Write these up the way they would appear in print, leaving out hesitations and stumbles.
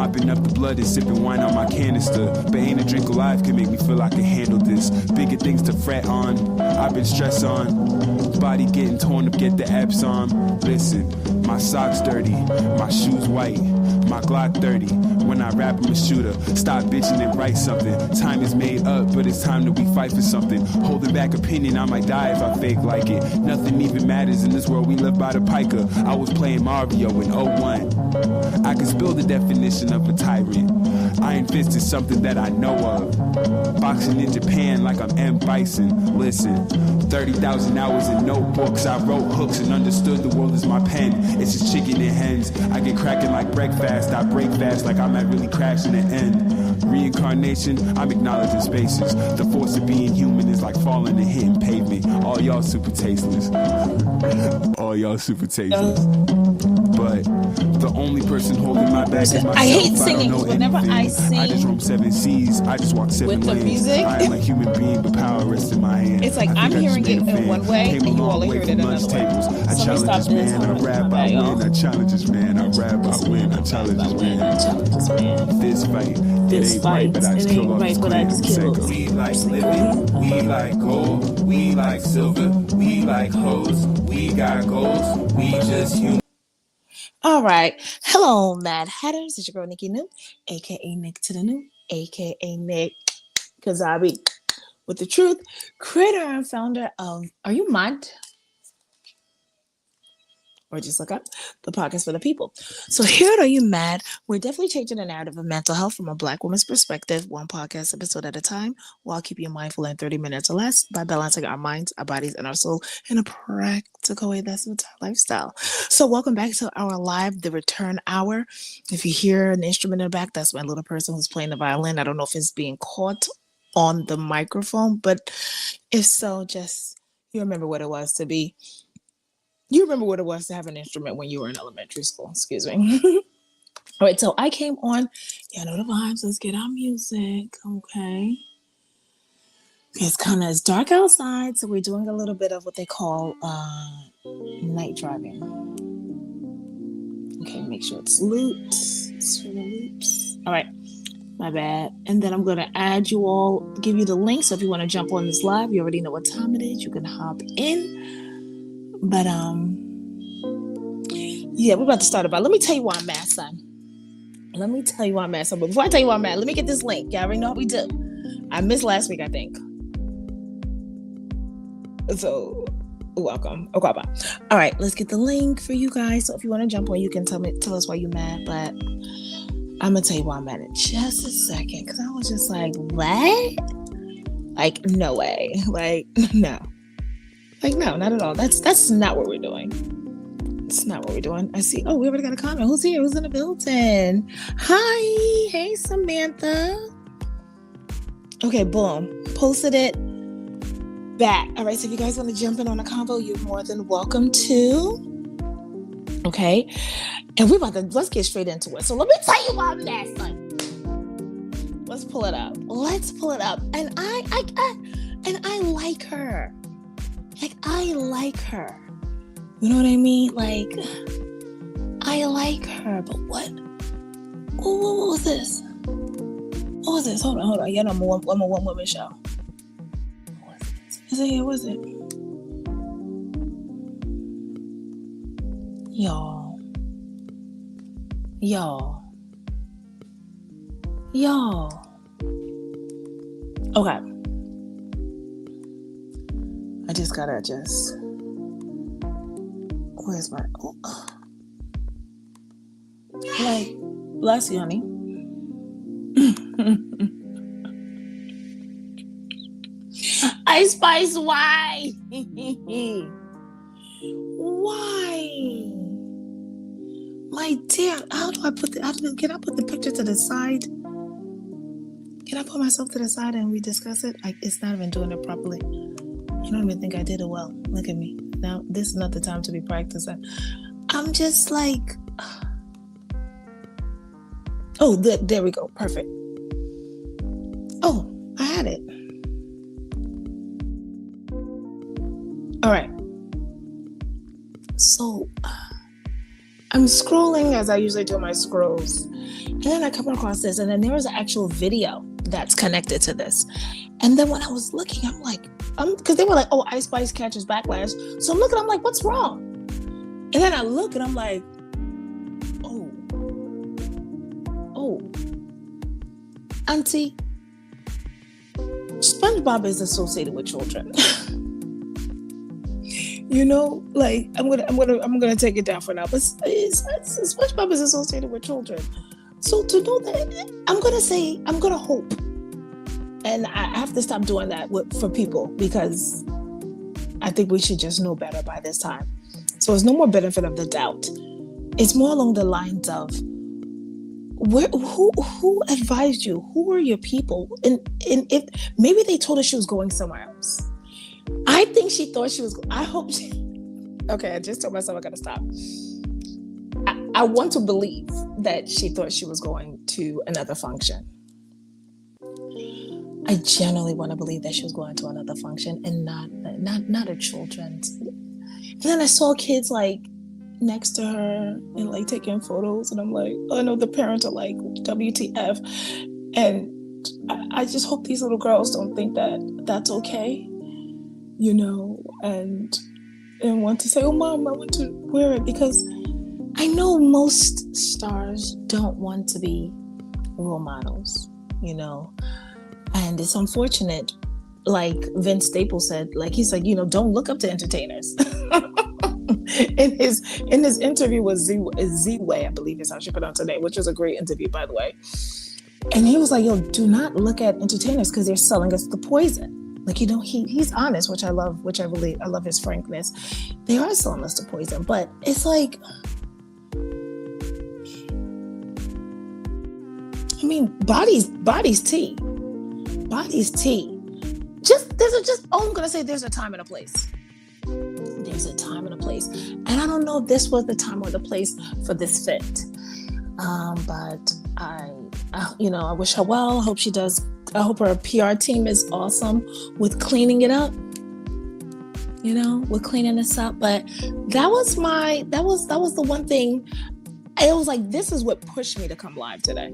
mopping up the blood and sipping wine on my canister. But ain't a drink alive can make me feel I can handle this. Bigger things to fret on, I've been stressed on. Body getting torn up, get the abs on. Listen, my socks dirty, my shoes white, my Glock 30. When I rap, I'm a shooter. Stop bitching and write something. Time is made up, but it's time that we fight for something. Holding back opinion, I might die if I fake like it. Nothing even matters in this world, we live by the piker. I was playing Mario in 01. I can spill the definition of a tyrant. Iron Fist is something that I know of. Boxing in Japan like I'm M. Bison. Listen, 30,000 hours in notebooks. I wrote hooks and understood the world is my pen. It's just chicken and hens. I get cracking like breakfast. I break fast like I might really crash in the end. Reincarnation, I'm acknowledging spaces. The force of being human is like falling and hitting pavement. All y'all super tasteless. All y'all super tasteless. But the only person holding my back is myself. I hate singing. Whenever I sing, I just roam 7 seas. I just walk 7 with the lanes. music, I am a human being, but power rests in my hand. It's like I'm hearing it in one way, and you all are hearing it another way. I challenge this man, I rap, I win. I challenge this man, I rap, I win. I challenge this man. This fight, it ain't right, but I just kill all these clans. We like living, we like gold, we like silver, we like hoes, we got goals, we just human. All right. Hello, Mad Hatters. It's your girl, Nikki New, a.k.a. Nick to the New, a.k.a. Nick Kazabi with the truth, creator and founder of Are You Mad? Or just look up the podcast for the people. So here at Are You Mad? We're definitely changing the narrative of mental health from a Black woman's perspective, one podcast episode at a time, while keeping you mindful in 30 minutes or less by balancing our minds, our bodies, and our soul in a practical way that suits our lifestyle. So welcome back to our live, the return hour. If you hear an instrument in the back, that's my little person who's playing the violin. I don't know if it's being caught on the microphone, but if so, just you remember what it was to be. You remember what it was to have an instrument when you were in elementary school. Excuse me. All right, so I came on. Yeah, I know the vibes. Let's get our music, okay? It's dark outside, so we're doing a little bit of what they call night driving. Okay, make sure it's loops. It's for the loops. All right, my bad. And then I'm going to add you all, give you the link. So if you want to jump on this live, you already know what time it is. You can hop in. But yeah, we're about to start about. Let me tell you why I'm mad, son. Let me tell you why I'm mad, son. But before I tell you why I'm mad, let me get this link. Y'all already know how we do. I missed last week, I think. So, welcome. Okay, bye. All right, let's get the link for you guys. So if you want to jump on, you can tell us why you're mad. But I'm gonna tell you why I'm mad in just a second, because I was just like, what? Like, no way. Like, no. Like, no, not at all. That's not what we're doing. It's not what we're doing. I see. Oh, we already got a comment. Who's here? Who's in the building? Hi. Hey, Samantha. Okay, boom. Posted it back. All right, so if you guys want to jump in on a convo, you're more than welcome to. Okay. And let's get straight into it. So let me tell you why I'm mad, son. Let's pull it up. And I like her. Like, I like her. You know what I mean? Like, I like her, but what? What was this? What was this? Hold on. Yeah, I'm a one-woman show. What was it? Is it here? What was it? Y'all. Okay. I just gotta adjust. Where's my... Oh. Like, bless you, honey. Ice Spice, why? Why? My dear, how do I put can I put the picture to the side? Can I put myself to the side and we discuss it? It's not even doing it properly. I don't even think I did it well. Look at me. Now, this is not the time to be practicing. I'm just like... Oh, there we go. Perfect. Oh, I had it. All right. So, I'm scrolling as I usually do my scrolls. And then I come across this, and then there was an actual video that's connected to this. And then when I was looking, I'm like, because they were like, oh, Ice Spice catches backlash. So I'm looking, I'm like, what's wrong? And then I look and I'm like, oh, Auntie, SpongeBob is associated with children. You know, like I'm gonna take it down for now. But SpongeBob is associated with children. So to know that, I'm gonna hope, and I have to stop doing that for people, because I think we should just know better by this time. So it's no more benefit of the doubt. It's more along the lines of who advised you? Who are your people? And if maybe they told her she was going somewhere else. I think she thought she was. I hope she. Okay, I just told myself I gotta stop. I want to believe that she thought she was going to another function. I generally want to believe that she was going to another function and not a children's. And then I saw kids like next to her and like taking photos, and I'm like, oh no, the parents are like, WTF? And I just hope these little girls don't think that that's okay, you know, and want to say, oh mom, I want to wear it, because I know most stars don't want to be role models, you know, and it's unfortunate. Like Vince Staples said, like he's like, you know, don't look up to entertainers. in his interview with Z-Way, I believe is how she pronounced her name, which was a great interview, by the way. And he was like, yo, do not look at entertainers because they're selling us the poison. Like, you know, he's honest, which I love, I love his frankness. They are selling us the poison, but it's like, I mean, body's tea. Body's tea. I'm gonna say there's a time and a place. There's a time and a place. And I don't know if this was the time or the place for this fit. But I wish her well. I hope she does. I hope her PR team is awesome with cleaning it up. You know, with cleaning this up. But that was the one thing. It was like, this is what pushed me to come live today.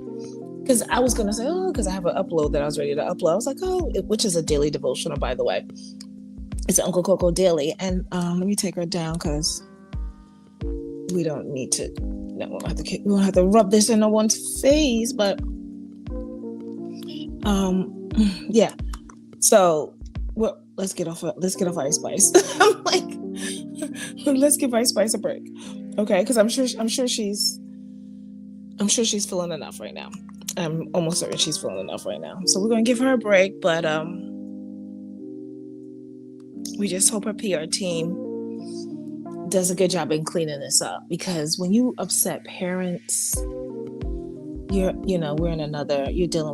Because I was going to say, because I have an upload that I was ready to upload. I was like, which is a daily devotional, by the way. It's Uncle Coco Daily. And let me take her down, because we don't need to. No, we don't have to rub this in no one's face. But yeah. So let's get off Ice Spice. I'm like, let's give Ice Spice a break, okay? Because I'm sure she's feeling enough right now. I'm almost certain she's feeling enough right now. So we're gonna give her a break, but we just hope her PR team does a good job in cleaning this up, because when you upset parents, you're dealing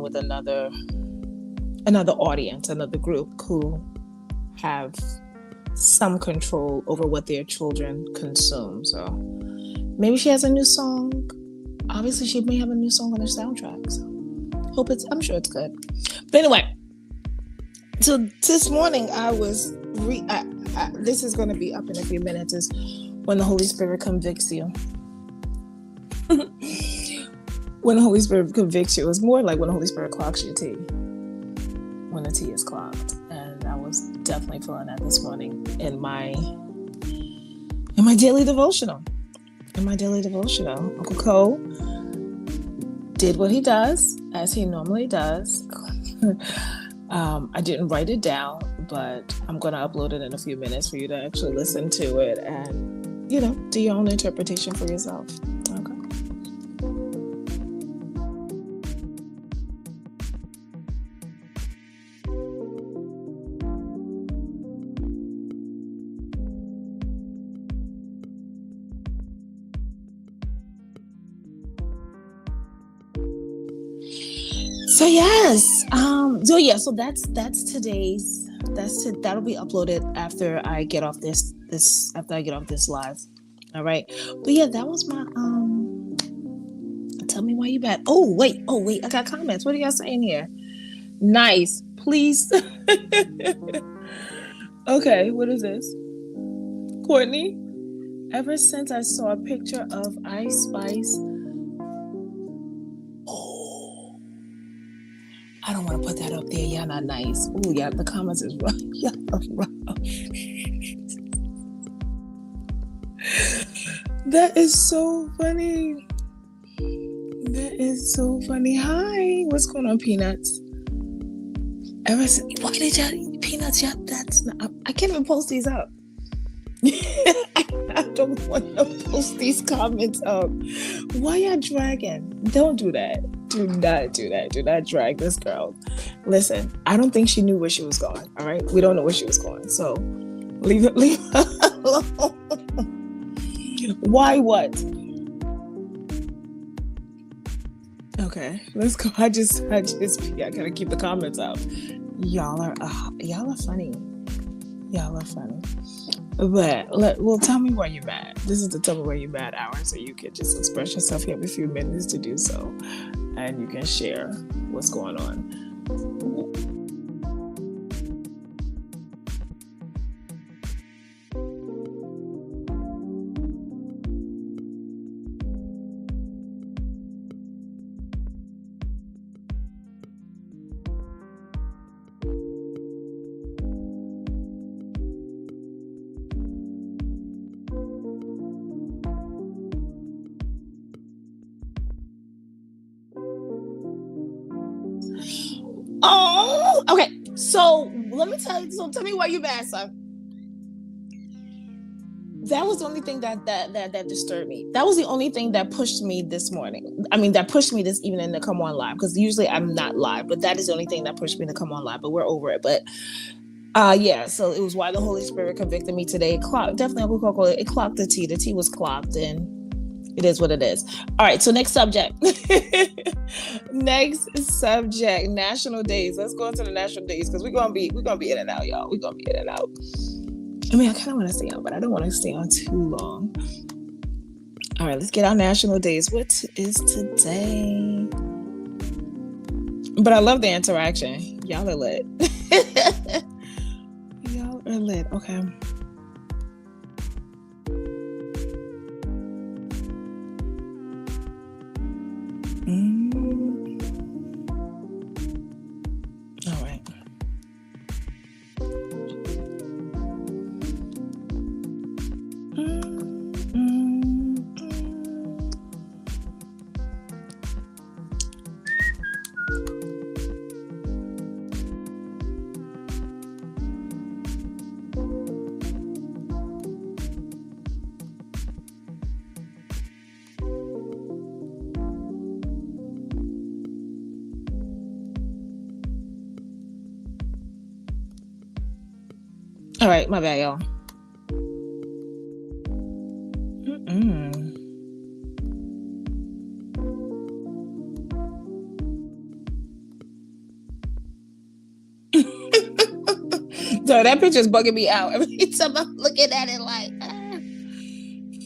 with another audience, another group who have some control over what their children consume. So maybe she has a new song. Obviously, she may have a new song on her soundtrack. So I'm sure it's good. But anyway, so this morning I was this is going to be up in a few minutes, is when the Holy Spirit convicts you. When the Holy Spirit convicts you, it's more like when the Holy Spirit clocks your tea. When the tea is clogged. And I was definitely feeling that this morning in my daily devotional. Uncle Cole did what he does, as he normally does. I didn't write it down, but I'm going to upload it in a few minutes for you to actually listen to it and, do your own interpretation for yourself. Okay. So yes, so that's today's. That'll be uploaded after I get off this live. All right, but yeah, that was my Tell me why you back. Oh wait, I got comments. What are y'all saying here? Nice, please. Okay, what is this? Courtney, ever since I saw a picture of Ice Spice I don't want to put that up there. Y'all not nice. Ooh, yeah, the comments is rough. Y'all are rough. That is so funny. That is so funny. Hi, what's going on, Peanuts? Why did y'all Peanuts? Y'all, that's not. I can't even post these up. I don't want to post these comments up. Why y'all dragging? Don't do that. Do not do that. Do not drag this girl. Listen, I don't think she knew where she was going. All right, we don't know where she was going, so leave her alone. Why what? Okay, let's go. I gotta keep the comments up. Y'all are funny. Y'all are funny. But tell me where you're mad. This is the tell me where you're mad hour, so you can just express yourself. You have a few minutes to do so, and you can share what's going on. Oh, okay. So let me tell you. So tell me why you mad, son. That was the only thing that disturbed me. That was the only thing that pushed me this morning. I mean, that pushed me this evening to come on live, because usually I'm not live, but that is the only thing that pushed me to come on live. But we're over it. But yeah. So it was why the Holy Spirit convicted me today. It clocked the T. The T was clocked, and it is what it is. All right, so next subject. National days. Let's go into the national days, because we're gonna be in and out, y'all. We're gonna be in and out. I mean, I kind of want to stay on, but I don't want to stay on too long. All right, let's get our national days. What is today? But I love the interaction. Y'all are lit. Y'all are lit. Okay. All right. All right, my bad, y'all. So that picture's bugging me out. Every time I'm looking at it like,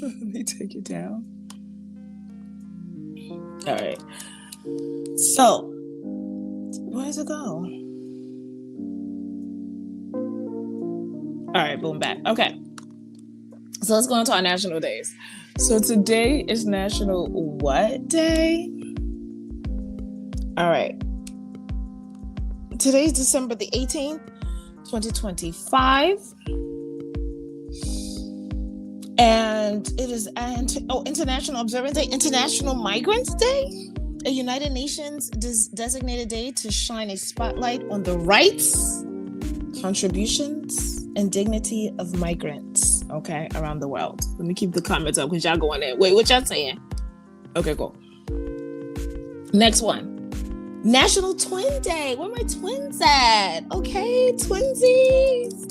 Let me take it down. All right. So, where does it go? All right, boom, back. Okay. So let's go into our national days. So today is National what day? All right. Today is December the 18th, 2025. And it is International Observance Day, International Migrants Day, a United Nations designated day to shine a spotlight on the rights, contributions, and dignity of migrants, okay, around the world. Let me keep the comments up because y'all going in. Wait, what y'all saying? Okay, cool. Next one. National Twin Day. Where my twins at? Okay, twinsies.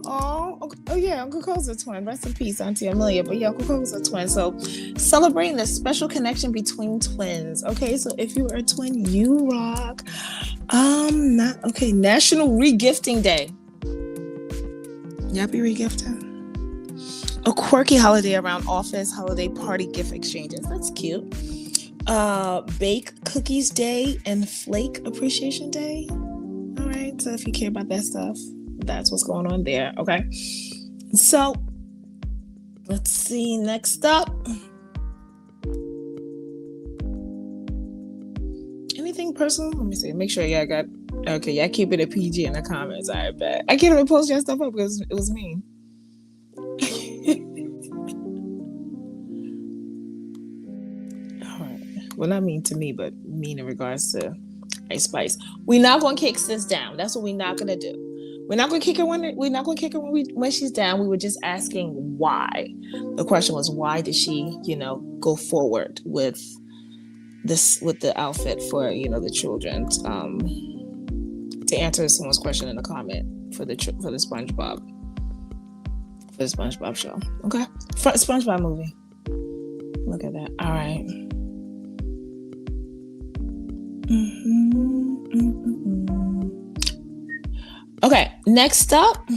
Oh yeah, Uncle Cole's a twin. Rest in peace, Auntie Amelia. But yeah, Uncle Cole's a twin. So celebrating the special connection between twins. Okay, so if you are a twin, you rock. National Regifting Day. Y'all be regifting? A quirky holiday around office holiday party gift exchanges. That's cute. Bake Cookies Day and Flake Appreciation Day. All right, so if you care about that stuff, that's what's going on there. Okay, so let's see. Next up, anything personal? Let me see. Make sure y'all got. Okay, y'all keep it a PG in the comments. I bet. I can't even post your stuff up because it was mean. All right. Well, not mean to me, but mean in regards to Ice Spice. We're not gonna kick sis down. That's what we're not gonna do. We're not gonna kick her when she's down. We were just asking why. The question was, why did she, go forward with the outfit for the children? To answer someone's question in the comment for the SpongeBob show. Okay, SpongeBob movie. Look at that. All right. Okay, next up.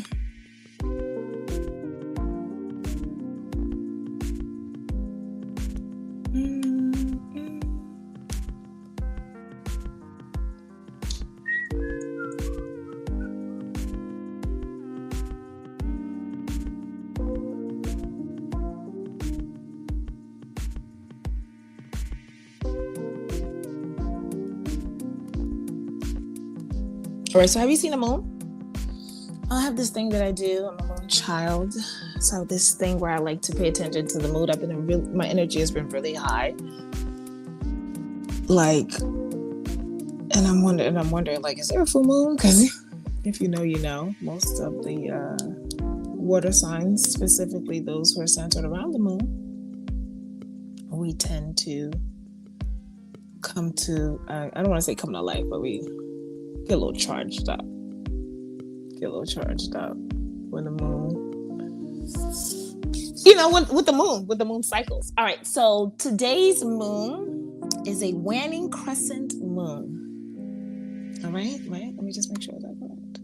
All right, so have you seen the moon? I have this thing that I do. I'm a moon child. So this thing where I like to pay attention to the mood. My energy has been really high. And I'm wondering, like, is there a full moon? Because if you know, you know. Most of the water signs, specifically those who are centered around the moon, we tend to come to, I don't want to say come to life, but we get a little charged up. When the moon, with the moon cycles. All right, so today's moon is a waning crescent moon. All right, let me just make sure that's correct.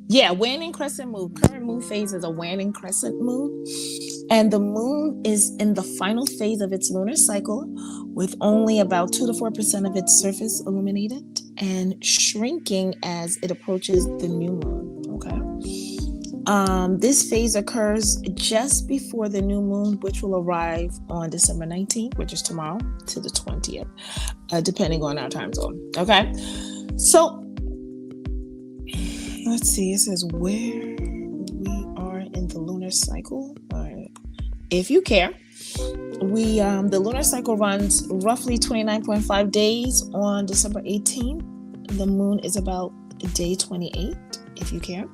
Yeah, waning crescent moon. Current moon phase is a waning crescent moon. And the moon is in the final phase of its lunar cycle with only about 2 to 4% of its surface illuminated and shrinking as it approaches the new moon. Okay. This phase occurs just before the new moon, which will arrive on December 19th, which is tomorrow, to the 20th, depending on our time zone. Okay. So let's see. It says where we are in the lunar cycle. All right. If you care, the lunar cycle runs roughly 29.5 days on December 18th. The moon is about day 28, if you care.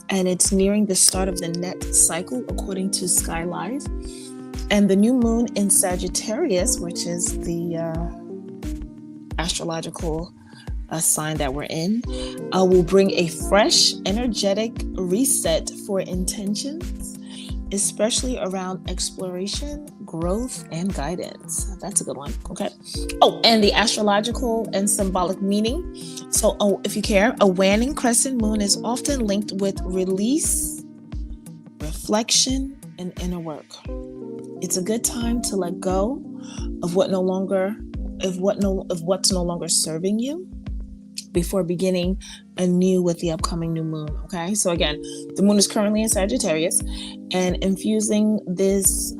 And it's nearing the start of the net cycle, according to Sky Live. And the new moon in Sagittarius, which is the astrological sign that we're in, will bring a fresh, energetic reset for intentions, especially around exploration, growth, and guidance. That's a good one. Okay. Oh, and the astrological and symbolic meaning. So, if you care, a waning crescent moon is often linked with release, reflection, and inner work. It's a good time to let go of what's no longer serving you before beginning anew with the upcoming new moon. Okay, so again, the moon is currently in Sagittarius, and infusing this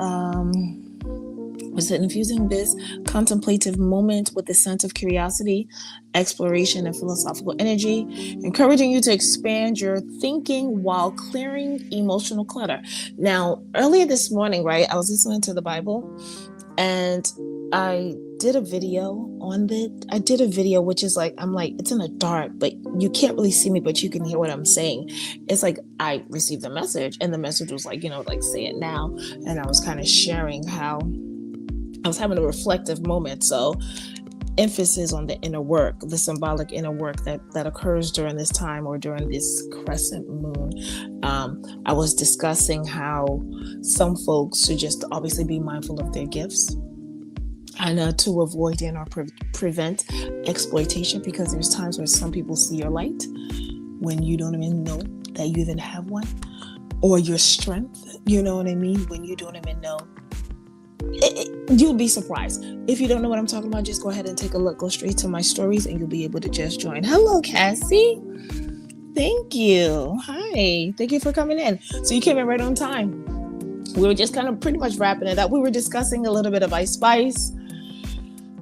contemplative moment with a sense of curiosity, exploration, and philosophical energy, encouraging you to expand your thinking while clearing emotional clutter. Now, earlier this morning, right, I was listening to the Bible, and I did a video on it. I did a video, which is it's in the dark, but you can't really see me, but you can hear what I'm saying. It's like I received a message, and the message was say it now. And I was kind of sharing how I was having a reflective moment. So emphasis on the inner work, the symbolic inner work that occurs during this time or during this crescent moon. I was discussing how some folks should just obviously be mindful of their gifts and to avoid or prevent exploitation, because there's times where some people see your light when you don't even know that you even have one, or your strength, you know what I mean, when you don't even know. You'll be surprised. If you don't know what I'm talking about, just go ahead and take a look. Go straight to my stories and you'll be able to just join. Hello, Cassie. Thank you. Hi. Thank you for coming in. So you came in right on time. We were just kind of pretty much wrapping it up. We were discussing a little bit of Ice Spice.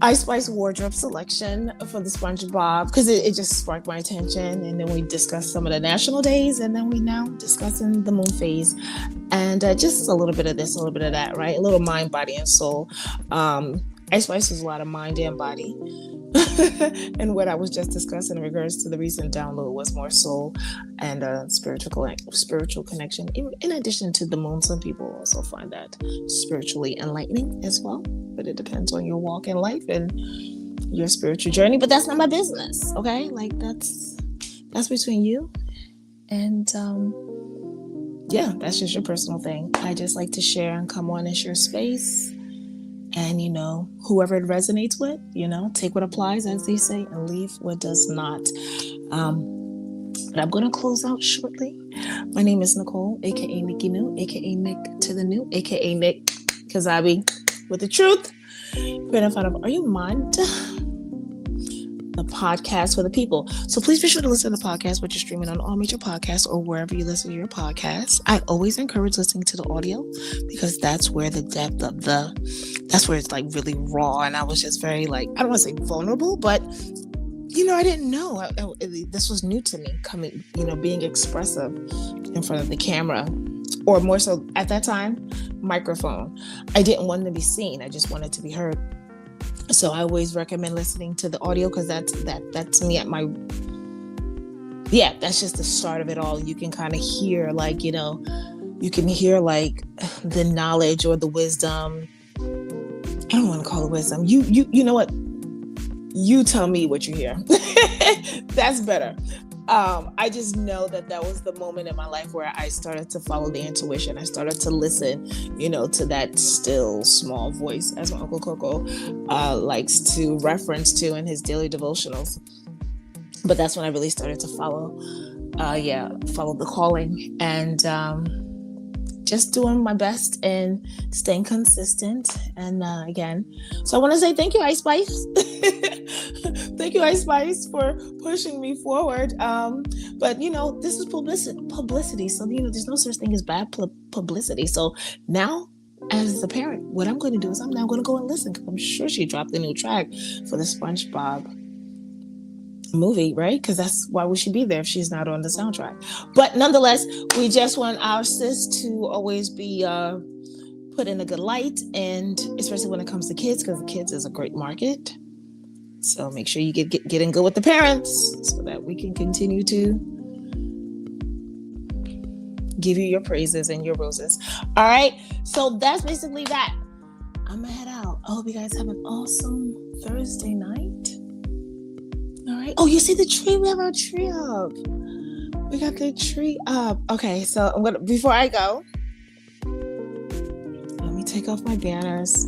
Ice Spice wardrobe selection for the SpongeBob because it just sparked my attention. And then we discussed some of the national days, and then we now discussing the moon phase, and just a little bit of this, a little bit of that, right? A little mind, body, and soul. Ice Spice is a lot of mind and body. And what I was just discussing in regards to the recent download was more soul and spiritual connection. In addition to the moon, some people also find that spiritually enlightening as well. But it depends on your walk in life and your spiritual journey. But that's not my business, okay? Like that's between you and yeah, that's just your personal thing. I just like to share and come on and share space. And, whoever it resonates with, take what applies, as they say, and leave what does not. But I'm going to close out shortly. My name is Nicole, a.k.a. Nikki New, a.k.a. Nick to the New, a.k.a. Nick, because I be with the truth. Right in front of Are You Mind? The podcast for the people. So please be sure to listen to the podcast, which is streaming on all major podcasts or wherever you listen to your podcasts. I always encourage listening to the audio because that's where the depth of that's where it's like really raw. And I was just very I don't want to say vulnerable, but I didn't know. This was new to me, coming, being expressive in front of the camera, or more so at that time, microphone. I didn't want to be seen. I just wanted to be heard. So I always recommend listening to the audio because that's me at my, that's just the start of it all. You can kind of hear you can hear the knowledge or the wisdom. I don't want to call it wisdom. You know what? You tell me what you hear. That's better. I just know that was the moment in my life where I started to follow the intuition. I started to listen, to that still small voice, as my Uncle Coco likes to reference to in his daily devotionals. But that's when I really started to follow the calling, and just doing my best and staying consistent. And again, so I want to say thank you, Ice Spice. Thank you, Ice Spice, for pushing me forward. But this is publicity. So there's no such thing as bad publicity. So now, as a parent, what I'm going to do is I'm now going to go and listen, because I'm sure she dropped a new track for the SpongeBob movie, right? Because why would she be there if she's not on the soundtrack? But nonetheless, we just want our sis to always be put in a good light, and especially when it comes to kids, because kids is a great market. So make sure you get in good with the parents so that we can continue to give you your praises and your roses. All right, so that's basically that. I'm gonna head out. I hope you guys have an awesome Thursday night. All right. Oh, you see the tree? We have our tree up. We got the tree up. Okay, so before I go, let me take off my banners.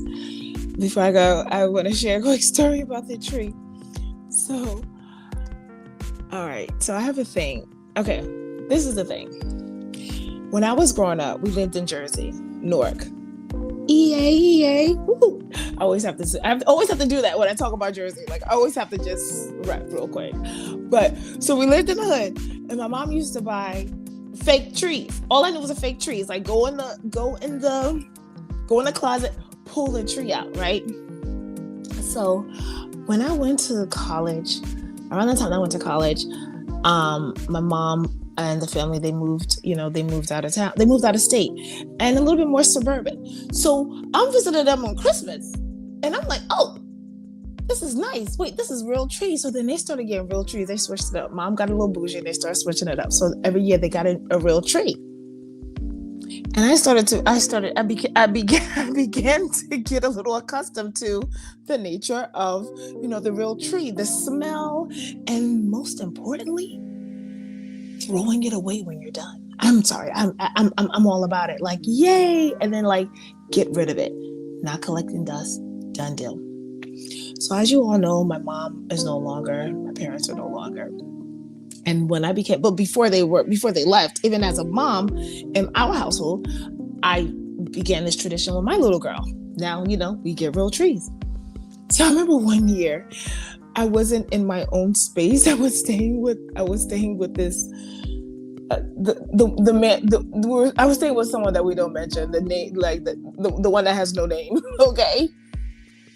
Before I go, I want to share a quick story about the tree. So, all right. So I have a thing. Okay, this is the thing. When I was growing up, we lived in Jersey, Newark. EA. Woo. I always have to do that when I talk about Jersey. I always have to just rap real quick. But so we lived in the hood, and my mom used to buy fake trees. All I knew was a fake tree. It's go in the closet, pull the tree out, right? So when I went to college, around the time I went to college, my mom and the family, they moved out of town. They moved out of state and a little bit more suburban. So I'm visiting them on Christmas, and I'm like, oh, this is nice. Wait, this is real trees. So then they started getting real trees. They switched it up. Mom got a little bougie. They started switching it up. So every year they got a real tree. And I began to get a little accustomed to the nature of, the real tree, the smell, and most importantly, throwing it away when you're done. I'm sorry. I'm all about it. Yay. And then get rid of it. Not collecting dust. Done deal. So as you all know, my mom is no longer, my parents are no longer. And but before they left, even as a mom in our household, I began this tradition with my little girl. Now, we get real trees. So I remember one year, I wasn't in my own space. I was staying with this, the man. I was staying with someone that we don't mention the name, the one that has no name. Okay.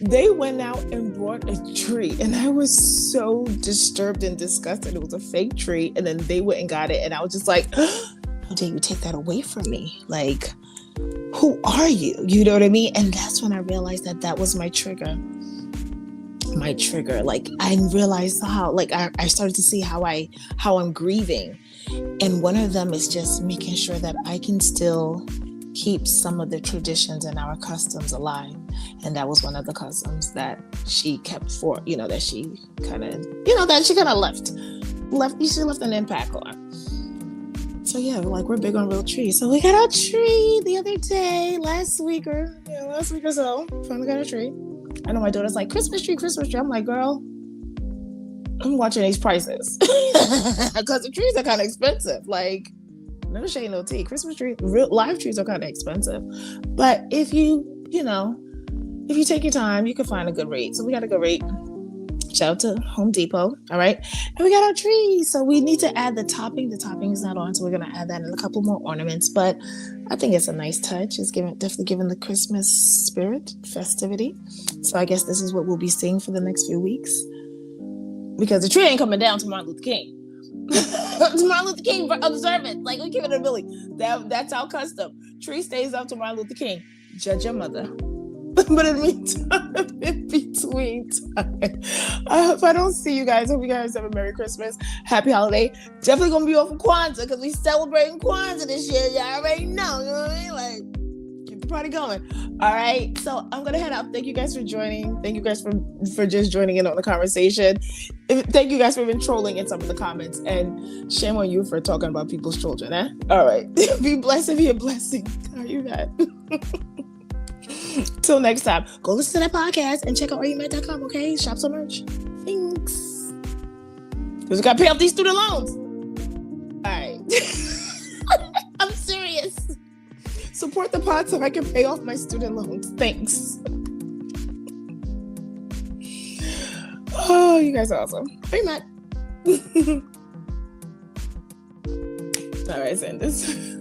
They went out and brought a tree, and I was so disturbed and disgusted. It was a fake tree, and then they went and got it, and I was just like, how dare you take that away from me? Like, who are you? You know what I mean? And that's when I realized that was my trigger. Like, I realized how, like, I started to see how I'm grieving. And one of them is just making sure that I can still keep some of the traditions and our customs alive. And that was one of the customs that she kept for, that she kind of, left. She left an impact on. So yeah, like, we're big on real trees. So we got our tree the other day, last week or so. Finally got a tree. I know my daughter's like, Christmas tree. I'm like, girl, I'm watching these prices. Because the trees are kind of expensive. Like, no shade, no tea. Christmas tree, real live trees are kind of expensive. But if you take your time, you can find a good rate. So we got a good rate. Shout out to Home Depot. All right. And we got our trees. So we need to add the topping. The topping is not on. So we're going to add that and a couple more ornaments. But I think it's a nice touch. It's definitely giving the Christmas spirit, festivity. So I guess this is what we'll be seeing for the next few weeks. Because the tree ain't coming down to Martin Luther King. To Martin Luther King observance. Like, we give it a Billy. That's our custom. Tree stays up to Martin Luther King. Judge your mother. But in between time, if I don't see you guys, hope you guys have a Merry Christmas, Happy Holiday. Definitely gonna be off for Kwanzaa because we celebrating Kwanzaa this year. Y'all already know, you know what I mean? Like, keep the party going. All right, so I'm gonna head out. Thank you guys for joining. Thank you guys for just joining in on the conversation. Thank you guys for even trolling in some of the comments, and shame on you for talking about people's children. All right, be blessed and be a blessing. Are you that? Till next time, go listen to that podcast and check out areyoumat.com, okay? Shop some merch. Thanks. Because we got to pay off these student loans. All right. I'm serious. Support the pod so I can pay off my student loans. Thanks. Oh, you guys are awesome. Hey, Matt. All right, send this.